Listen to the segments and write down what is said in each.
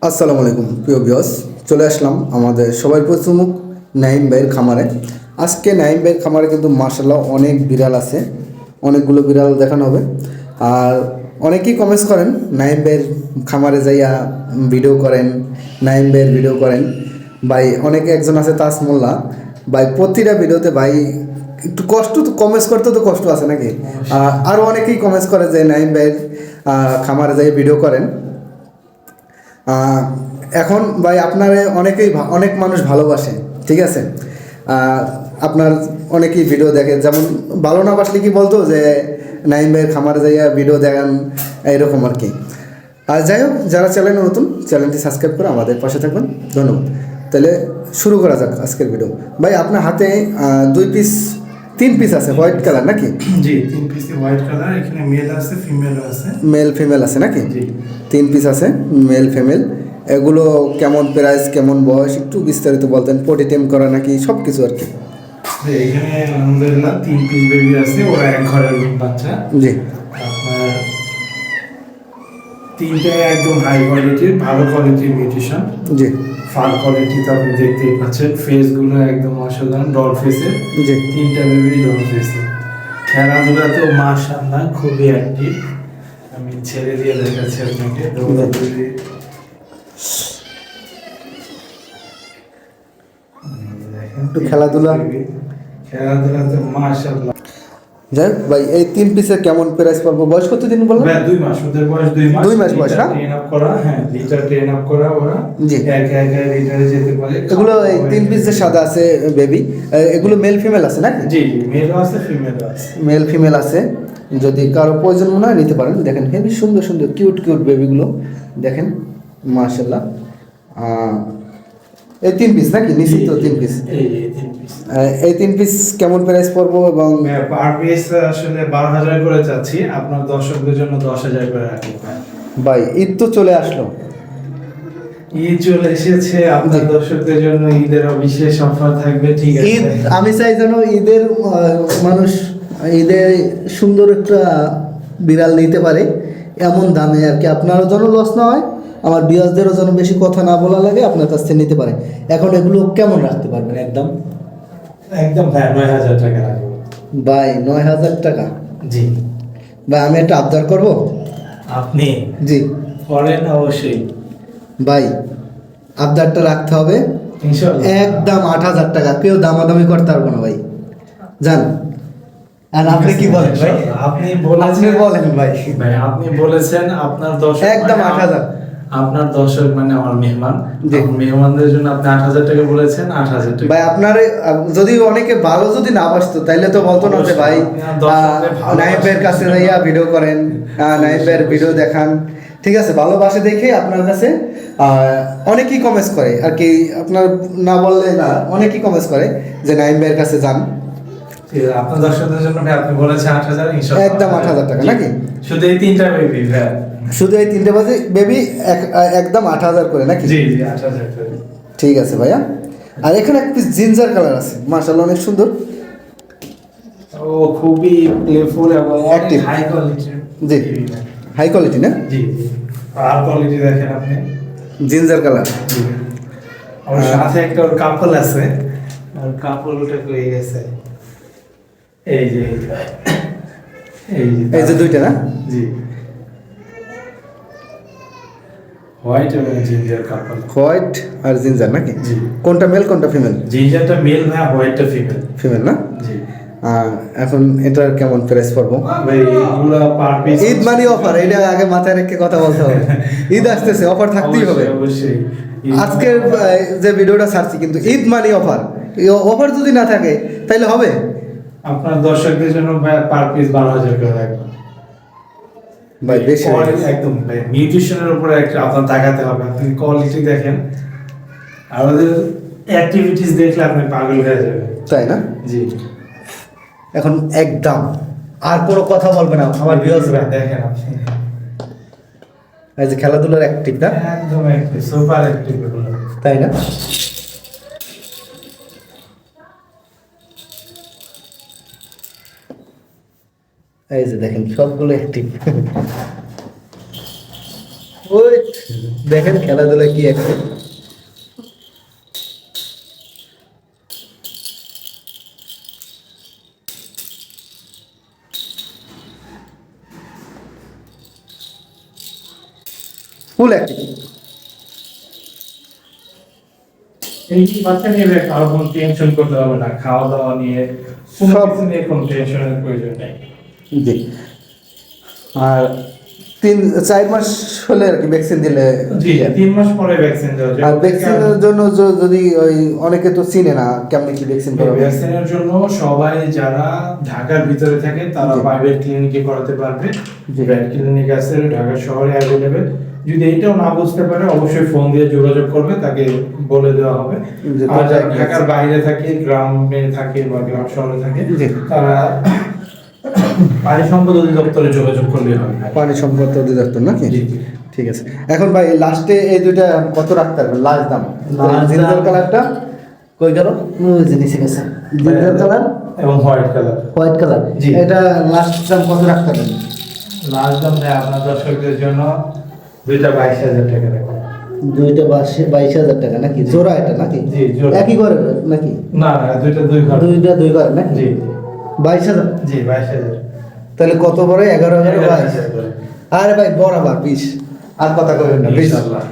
আসসালামু আলাইকুম প্রিয় ভিউয়ার্স, চলে আসলাম আমাদের সবাই প্রচুমুখ নাইম ভাইয়ের খামারে। আজকে নাইম ভাইয়ের খামারে কিন্তু মার্শাল্লাহ অনেক বিড়াল আছে, অনেকগুলো বিড়াল দেখানো হবে। আর অনেকেই কমেন্টস করেন নাইম ভাইয়ের খামারে যাইয়া ভিডিও করেন, নাইম ভাইয়ের ভিডিও করেন। ভাই অনেকে একজন আছে তাজ মোল্লা ভাই, প্রতিটা ভিডিওতে ভাই একটু কষ্ট তো কমেন্টস করতে তো কষ্ট আছে নাকি। আরও অনেকেই কমেন্টস করে যে নাইম ভাইয়ের খামারে যাই ভিডিও করেন। এখন ভাই আপনারে অনেকেই অনেক মানুষ ভালোবাসে, ঠিক আছে। আপনার অনেকেই ভিডিও দেখে, যেমন ভালো না বাসলে কি বলতো যে নাইম ভাইয়ের খামারে যাইয়া ভিডিও দেখান, এরকম আর কি। আর যাই হোক, যারা চ্যানেলে নতুন চ্যানেলটি সাবস্ক্রাইব করে আমাদের পাশে থাকবেন, ধন্যবাদ। তাহলে শুরু করা যাক আজকের ভিডিও। ভাই আপনার হাতে তিন পিস আছে হোয়াইট কালার নাকি? জি, তিন পিস হোয়াইট কালার। এখানে মেল আছে, ফিমেল আছে। মেল ফিমেল আছে নাকি? জি, তিন পিস আছে মেল ফিমেল। এগুলো কেমন প্রাইস, কেমন বয়স, একটু বিস্তারিত বলতেন। পটি টেম করা নাকি সব কিছু আর কি? এখানে আলহামদুলিল্লাহ তিন পিস বেবি আছে, ওরা এক ঘরের বাচ্চা। জি, আপনার তিনটাই একদম হাই কোয়ালিটির, ভালো কোয়ালিটির মিউটেশন। জি, ফার কোয়ালিটি তো আপনি দেখতেই পাচ্ছেন, ফেসগুলো একদম অসাধারণ, ডল ফেসের। জি। তিনটা বেবি ডল ফেসের। খেলাধুলা তো মাশাআল্লাহ খুবই অ্যাক্টিভ। আমি ছেড়ে দিয়ে দেখাচ্ছি আপনাকে। দৌড়াদৌড়ি একটু খেলাধুলা তো মাশাআল্লাহ। যাই হোক ভাই, এই তিন পিসের কেমন প্রাইস পাবো? বয়স কত দিন বললেন? 2 মাস, ওদের বয়স 2 মাস। 2 মাস বয়স, হ্যাঁ? ট্রেন আপ করা, হ্যাঁ, লিটার ট্রেন আপ করা ওরা। জি। একা লিটারে যেতে পারে। এগুলো এই তিন পিস যে সাদা আছে বেবি, এগুলো মেল ফিমেল আছে নাকি? জি, মেলও আছে, ফিমেলও আছে। মেল ফিমেল আছে, যদি কারো প্রয়োজন মনে হয় নিতে পারেন। দেখেন হেবি সুন্দর সুন্দর কিউট কিউট বেবিগুলো দেখেন, মাশাল্লাহ। এই তিন পিস নাকি? নিশ্চিত তিন পিস। এই তিন পিস। এই তিন পিস কেমন প্রাইস পড়বো? এবং পার পিস আসলে 12,000 করে চাচ্ছি, আপনার দর্শকদের জন্য 10,000 করে রাখবো। ভাই ঈদ তো চলে আসলো, ঈদ চলে এসেছে, আপনার দর্শকদের জন্য ঈদের বিশেষ অফার থাকবে, ঠিক আছে? ঈদ আমি চাই যেন ঈদের মানুষ ঈদে সুন্দর একটা বিড়াল নিতে পারে এমন দামে আর কি। আপনারও যেন লস না হয়, আমার বিয়াসদেরও যেন বেশি কথা না বলা লাগে, আপনার কাছ থেকে নিতে পারে। এখন এগুলো কেমন রাখতে পারবেন? একদম একদম ভাই 9,000 টাকা রাখবো ভাই। 9,000 টাকা? জি ভাই আমি একটা আবদার করব। আপনি জি করেন অবশ্যই, ভাই, আবদারটা রাখতে হবে। ইনশাআল্লাহ। একদম 8,000 টাকা, কেউ দামাদামি করতে পারবো না ভাই, জান। আর আপনি কি বলেন ভাই? আপনি বলেছেন, বলেন ভাই। ভাই আপনি বলেছেন আপনার দর্শক একদম 8,000। আপনার দর্শক মানে আমার মেহমান। জি। মেহমানদের জন্য আপনি 8,000 টাকা বলেছেন, 8,000 টাকা। ভাই আপনার যদি অনেকে ভালো যদি না বাসতো তাইলে তো বলতো না যে ভাই নাইবের কাছে যাইয়া ভিডিও করেন, নাইবের ভিডিও দেখান, ঠিক আছে। ভালোবাসে দেখে আপনার কাছে অনেকেই কমেন্টস করে আর কি। আপনার না বললে না, অনেকেই কমেন্টস করে যে নাইবের কাছে যান। আপনার দর্শকদের জন্য ভাই আপনি বলেছেন 8,000, ইনশাআল্লাহ একদম 8,000 টাকা নাকি? শুধু এই তিনটা বেবি ভাই? শুধু এই তিনটে বাজে বেবি একদম 8,000 করে নাকি? জি জি, 8,000 করে। ঠিক আছে ভাইয়া। আর এখানে এক পিস জিঞ্জার কালার আছে, মাশাআল্লাহ অনেক সুন্দর। ও খুবই প্লেফুল এবং Active। হাই কোয়ালিটির। জি, হাই কোয়ালিটি না? জি জি, আর কোয়ালিটি দেখেন আপনি, জিঞ্জার কালার। ওর সাথে একটা ওর কাপল আছে, আর কাপলটা হয়ে গেছে। এই যে এই যে দুইটা না? জি, হোয়াইট এবং জিঞ্জার কাপল। হোয়াইট আর জিঞ্জার নাকি? জি। কোনটা মেল কোনটা ফিমেল? জিঞ্জারটা মেল ভাই, হোয়াইটটা ফিমেল। ফিমেল না? জি। এখন এটার কেমন প্রাইস পড়বো? ভাই এগুলা পার পিস ঈদ মানে অফার, এটা আগে মাথায় রেখে কথা বলতে হবে। ঈদ আসতেছে, অফার থাকতেই হবে। অবশ্যই। আজকের যে ভিডিওটা ছাড়ছি কিন্তু ঈদ মানে অফার, এই অফার যদি না থাকে তাহলে হবে? আপনার দর্শকদের জন্য ভাই পার পিস 12,000 করে রাখবো ভাই বেশি হয়ে কোয়ালিটি গেছে। একদম ভাই, মিউটেশনের উপরে একটা আপনার তাকাতে হবে। আপনি কোয়ালিটি দেখেন, আমাদের অ্যাক্টিভিটিস দেখলে আপনি পাগল হয়ে যাবেন। তাই না? জি। এখন একদম আর কোনো কথা বলবে না আমার ভিউয়ার্সরা। দেখেন আপনি, এই যে খেলাধুলার অ্যাক্টিভ না? একদম অ্যাক্টিভ, সুপার অ্যাক্টিভ এগুলো। তাই না? এই যে দেখেন সবগুলো অ্যাক্টিভ। ওই দেখেন খেলাধুলা কি একটা ফুল অ্যাক্টিভ। এই বাচ্চা নিয়ে কারো কোনো টেনশন করতে হবে না, খাওয়া দাওয়া নিয়ে কোনো সব- কিছু নিয়ে কোনো টেনশনের প্রয়োজন নেই। জি। আর 3-4 মাস হলে আর কি ভ্যাকসিন দিলে জি 3 মাস পরে ভ্যাকসিন দেওয়া যায়। আর ভ্যাকসিনের জন্য যদি ওই অনেকে তো চিনে না কেমনে কি ভ্যাকসিন করাবে। ভ্যাকসিনের জন্য সবাই যারা ঢাকার ভিতরে থাকে তারা জি। প্রাইভেট ক্লিনিকে করাতে পারবে। জি। প্রাইভেট ক্লিনিক আছে ঢাকা শহরে অ্যাভেলেবেল। যদি এটাও না বুঝতে পারে অবশ্যই ফোন দিয়ে যোগাযোগ করবে, তাকে বলে দেওয়া হবে। যে আর যারা কোথায় ঢাকার বাইরে থাকে, গ্রামে থাকে বা গ্রাম শহরে থাকে, জি। তারা পানি সম্পদ অধিদপ্তরে যোগাযোগ করলে হবে। পানি সম্পদ অধিদপ্তর নাকি? জি। ঠিক আছে। এখন ভাই লাস্টে এই দুইটা কত রাখতে পারবেন লাস্ট দাম? Last জিঞ্জার দাম- কালারটা কই গেল? ওই যে নিচে গেছে। জিঞ্জার কালার, এবং হোয়াইট কালার। হোয়াইট কালার, জি। এটা লাস্ট দাম কত রাখতে পারবেন? লাস্ট দাম দেয় আপনার দর্শকদের জন্য দুইটা 22,000 টাকা রাখবো। দুইটা 22,000 টাকা নাকি? জোড়া এটা নাকি? জি, জোড়া। একই করে নাকি? না না দুইটা দুই ঘর। দুইটা দুই করে নাকি? জি 22,000। জি 22,000। তাহলে কত পরে? 11,000 22। 11,000 করে। আরে ভাই বরাবর 20, আর কথা কইবেন না 20 ইনশাআল্লাহ।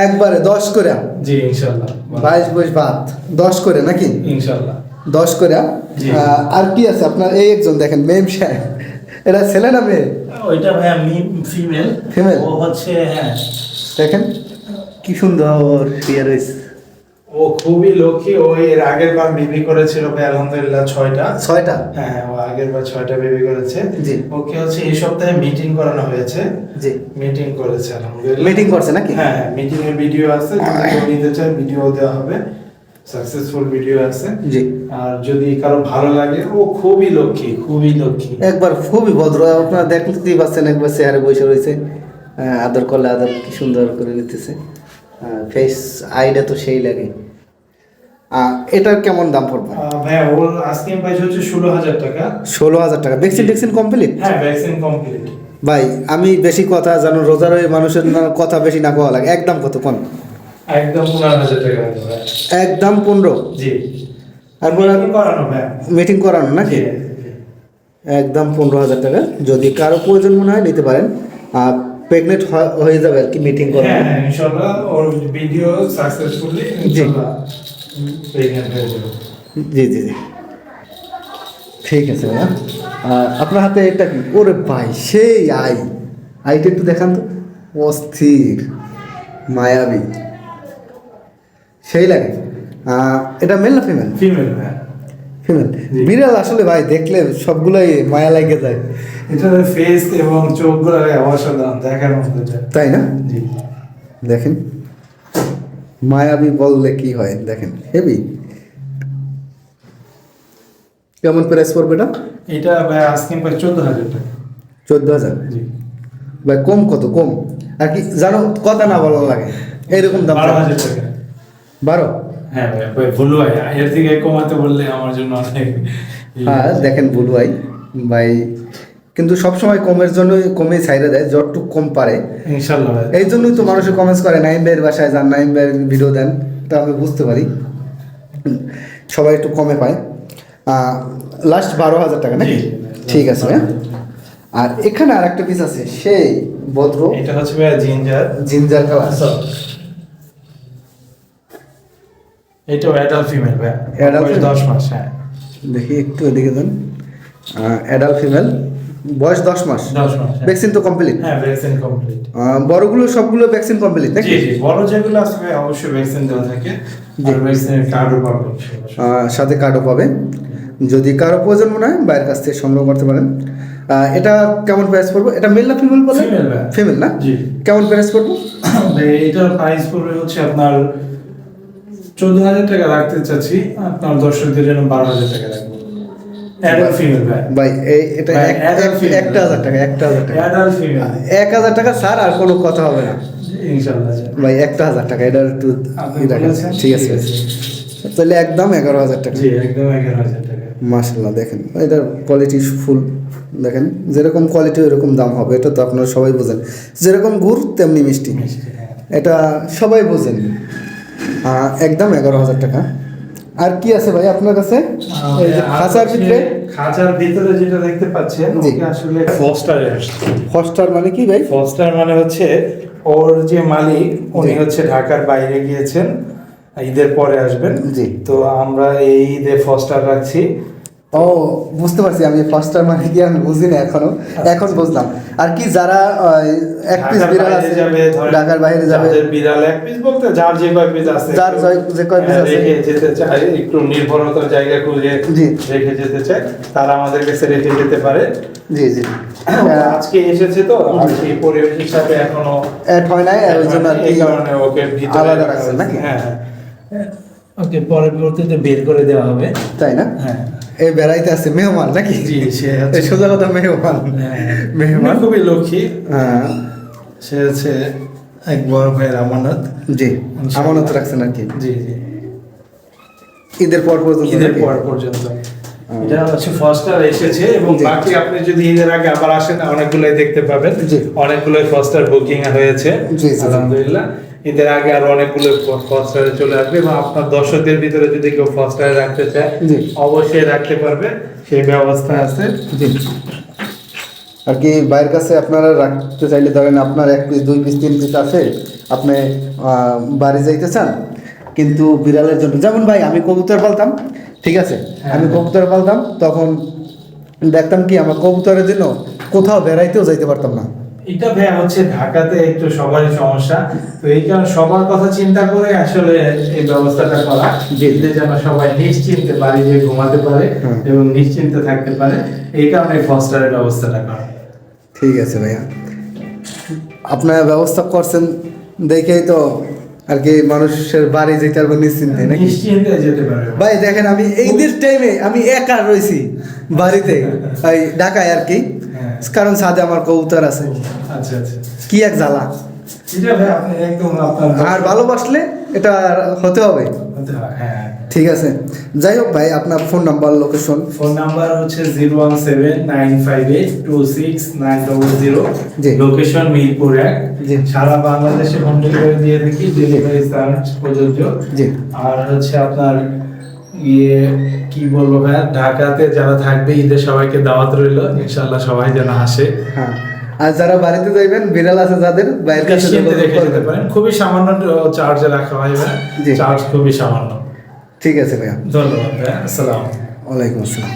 একবারে 10 করে। জি ইনশাআল্লাহ। 22 বাদ 10 করে নাকি? ইনশাআল্লাহ। 10 করে। জি। আর কি আছে আপনার? এই একজন দেখেন মেম সাহেব, এটা ছেলে না মেয়ে? ওইটা ভাইয়া ফিমেল। Female? ও হচ্ছে হ্যাঁ দেখেন কি সুন্দর শুয়ে রয়েছে। ও খুবই লক্ষ্মী। ও এর আগের বার বেবি করেছিল ভাই আলহামদুলিল্লাহ 6টা। 6টা? হ্যাঁ ও আগের বার 6টা বেবি করেছে। জি। ওকে হচ্ছে এই সপ্তাহে মিটিং করানো হয়েছে। জি। মিটিং করেছে আলহামদুলিল্লাহ। মিটিং করছে নাকি? হ্যাঁ মিটিং এর ভিডিও আছে, যদি কেউ নিতে চায় ভিডিও দেওয়া হবে, সাকসেসফুল ভিডিও আছে। জি। আর যদি কারো ভালো লাগে, ও খুবই লক্ষ্মী, খুবই লক্ষ্মী। একবার খুবই ভদ্র, আপনারা দেখতেই পাচ্ছেন একবার চেহারে বসে রয়েছে। আদর করলে আদর কি সুন্দর করে নিতেছে। ফেস আইডা তো সেই লাগে। এটার কেমন দাম পড়বে? ভাইয়া ওর আস্কিং প্রাইস হচ্ছে 16,000 টাকা। 16,000 টাকা। ভ্যাকসিন ট্যাকসিন কমপ্লিট? হ্যাঁ ভ্যাকসিন কমপ্লিট। ভাই আমি বেশি কথা জানো, রোজার ওই মানুষের কথা বেশি না কওয়া লাগে। একদম কত কোন? একদম 15,000 টাকা হবে ভাইয়া। একদম 15? জি। আর মিটিং করানো ভাইয়া। মিটিং করানো নাকি? জি। একদম 15,000 টাকা। যদি কারো প্রয়োজন মনে হয় নিতে পারেন। প্রেগনেন্ট হয়ে যাবে আর কি মিটিং করে। হ্যাঁ হ্যাঁ ইনশাআল্লাহ ওর ভিডিও সাকসেসফুলি ইনশাআল্লাহ প্রেগন্যান্ট হয়ে যাবে। জি জি জি ঠিক আছে ভাইয়া। আপনার হাতে এটা কি? ওরে ভাই সেই আইটা একটু দেখান তো। অস্থির মায়াবী সেই লাগে। এটা মেল না ফিমেল? ফিমেল ভাইয়া। ফিমেল। জি। বিড়াল আসলে ভাই দেখলে সবগুলোই মায়া লাগে যায়, এটার ফেস এবং চোখগুলো অসাধারণ দেখার মতো। তাই না? জি। দেখেন মায়াবী বললে কি হয়, দেখেন হেভি। কেমন প্রাইস পড়বে এটা? এটা ভাই আস্কিং প্রাইস 14,000 টাকা। 14,000? জি। ভাই কম কত কম আর কি জানো, কথা না বলা লাগে এরকম দাম। 12,000 টাকা। 12? হ্যাঁ ভাই ভুলু ভাই এর থেকে কমাতে বললে আমার জন্য অনেক। হ্যাঁ দেখেন বলু ভাই ভাই কিন্তু সবসময় কমের জন্যই কমেই ছাইড়ে দেয়, যতটুকু কম পারে। ইনশাআল্লাহ ভাই। এই জন্যই তো মানুষে কমেন্টস করে নাইম ভাইয়ের বাসায় যান, নাইম ভাইয়ের ভিডিও দেন, তা আমি বুঝতে পারি সবাই একটু কমে পায়। লাস্ট 12,000 টাকা নাকি? জি। ঠিক আছে হ্যাঁ। আর এখানে আর একটা পিস আছে সেই ভদ্র এটা হচ্ছে ভাই জিঞ্জার। Ginger colour. এটা অ্যাডাল্ট ফিমেল ভাই। Adult বয়স female? 10 মাস। হ্যাঁ দেখি একটু এদিকে দেন। অ্যাডাল্ট ফিমেল, বয়স 10 মাস। 10 মাস। হ্যাঁ। ভ্যাকসিন তো কমপ্লিট? হ্যাঁ ভ্যাকসিন কমপ্লিট। বড়গুলো সবগুলো ভ্যাকসিন কমপ্লিট নাকি? জি জি বড় যেগুলো আছে ভাই অবশ্যই ভ্যাকসিন দেওয়া থাকে। জি। আর ভ্যাকসিনের কার্ডও পাবেন ইনশাআল্লাহ। সাথে কার্ডও পাবে। যদি কারো প্রয়োজন মনে হয় বাইরের কাছ থেকে সংগ্রহ করতে পারেন। এটা কেমন প্রাইস পড়বে? এটা মেল না ফিমেল বলে? Female ভাই। ফিমেল না? জি। কেমন প্রাইস পড়বে? ভাই এটার প্রাইস পড়বে হচ্ছে আপনার 14,000 টাকা রাখতে চাচ্ছি, আপনার দর্শকদের জন্য 12,000 টাকা রাখবো। অ্যাডাল্ট ফিমেল ভাই। ভাই এটা ভাই, adult female। 1,000 টাকা, 1,000 টাকা, অ্যাডাল্ট ফিমেল 1,000 টাকা স্যার, আর কোনো কথা হবে না ইনশাআল্লাহ। ভাই। 1,000 টাকা এটা একটু আপনি ই রাখেন। বলেছেন, ঠিক আছে তাহলে একদম 11,000 টাকা। জি একদম 11,000 টাকা। মাশাআল্লাহ দেখেন এটার কোয়ালিটি ফুল দেখেন যেরকম কোয়ালিটি ওইরকম দাম হবে, এটা তো আপনারা সবাই বোঝেন। যেরকম গুড় তেমনি মিষ্টি, এটা সবাই বোঝেন। একদম 11,000 টাকা। আর কি আছে ভাই আপনার কাছে? এই যে খাঁচার ভিতরে, খাঁচার ভিতরে যেটা দেখতে পাচ্ছেন জি। ওকে আসলে ফস্টারে আসছে। ফস্টার মানে কি ভাই? ফস্টার মানে হচ্ছে ওর যে মালিক উনি জি। হচ্ছে ঢাকার বাইরে গিয়েছেন, ঈদের পরে আসবেন। জি। তো আমরা এই ঈদে ফস্টার রাখছি। ও বুঝতে পারছি, আমি ফার্স্টার মানে কি আমি বুঝি না এখনো, এখন বুঝলাম। আর কি যারা এক পিস ঢাকার বিড়াল বাইরে আছে, যাবে, ধরেন ঢাকার বাইরে যাবে, যাদের বিড়াল এক পিস বলতে যার যে কয় পিস আছে, যার যে কয় পিস আছে, রেখে যেতে চায়, একটু নির্ভরতার জায়গা খুঁজে জি। রেখে যেতে চায়, তারা আমাদের কাছে রেখে যেতে পারে। জি জি আজকে এসেছে তো আর সেই পরিবেশ হিসাবে এখনো অ্যাড হয় নাই, ওই জন্য আর কি এই কারণে ওকে ভিতরে আলাদা রাখছে নাকি? হ্যাঁ হ্যাঁ, ওকে পরবর্তীতে বের করে দেওয়া হবে। তাই না? হ্যাঁ, এই বেড়াইতে আছে মেহমান নাকি? জি, সে হচ্ছে- এই সোজা কথা মেহমান। হ্যাঁ, মেহমান খুবই লক্ষ্মী। হ্যাঁ সে হচ্ছে এক বড় ভাইয়ের আমানত। জি, আমানত রাখছেন আর কি জি জি, ঈদের পর পর্যন্ত ঈদের নাকি? পর পর্যন্ত এটা হচ্ছে ফস্টার এসেছে, এবং জি। বাকি আপনি যদি ঈদের আগে আবার আসেন অনেকগুলোই দেখতে পাবেন। জি। অনেকগুলোই ফস্টার বুকিং হয়েছে জি, জি, জি। আলহামদুলিল্লাহ। ঈদের আগে আরো অনেকগুলো ফস্টারে চলে আসবে, এবং আপনার দর্শকদের ভিতরে যদি কেউ ফস্টারে রাখতে চায় জি। অবশ্যই রাখতে পারবে, সেই ব্যবস্থা আছে। জি। আর কি বাইরের কাছে আপনারা রাখতে চাইলে, ধরেন আপনার 1 পিস 2 পিস 3 পিস আছে, আপনি বাড়ি যাইতে চান কিন্তু বিড়ালের জন্য, যেমন ভাই আমি কবুতর পালতাম, ঠিক আছে, আমি কবুতর পালতাম, তখন দেখতাম কি আমার কবুতরের জন্য কোথাও বেড়াইতেও যাইতে পারতাম না। এটা ভাই হচ্ছে ঢাকাতে একটু সবারই সমস্যা, তো এই কারণে সবার কথা চিন্তা করে আসলে এই ব্যবস্থাটা করা, যেতে যেন সবাই নিশ্চিন্তে বাড়ি গিয়ে ঘুমাতে পারে হুম। এবং নিশ্চিন্তে থাকতে পারে, এই কারণে ফস্টারের ব্যবস্থাটা করা। ঠিক আছে ভাইয়া, আপনারা ব্যবস্থা করছেন দেখেই তো আর কি মানুষের বাড়ি যেতে পারবো নিশ্চিন্তে নাকি? নিশ্চিন্তে যেতে পারে। ভাই দেখেন আমি এইদের টাইমে আমি একা রয়েছি বাড়িতে, এই ঢাকায় আর কি, হ্যাঁ। কারণ ছাদে আমার কবুতর আছে, আচ্ছা আচ্ছা, কি এক জ্বালা। এটা ভাই আপনি একদম আপনার আর ভালোবাসলে এটা হতে হবে। হ্যাঁ। ঠিক আছে, যাই হোক ভাই আপনার phone number, location. Phone number হচ্ছে 01795826900, জি। লোকেশন মিরপুর 1। জি। সারা বাংলাদেশে হোম ডেলিভারি দিয়ে থাকি, ডেলিভারি চার্জ প্রযোজ্য। জি। আর হচ্ছে আপনার ইয়ে কি বলবো ভাই, ঢাকাতে যারা থাকবে ঈদের সবাইকে দাওয়াত রইল, ইনশাআল্লাহ সবাই যেন আসে। হ্যাঁ, আর যারা বাড়িতে যাইবেন, বিড়াল আছে যাদের, বাইরের কাছে নিশ্চিন্তে যোগাযোগ রেখে যেতে করবেন। পারেন, খুবই সামান্য চার্জে রাখা হয় ভাই, জি। চার্জ খুবই সামান্য। ঠিক আছে ভাইয়া, ধন্যবাদ ভাই, আসসালাম। ওয়ালাইকুম আসসালাম।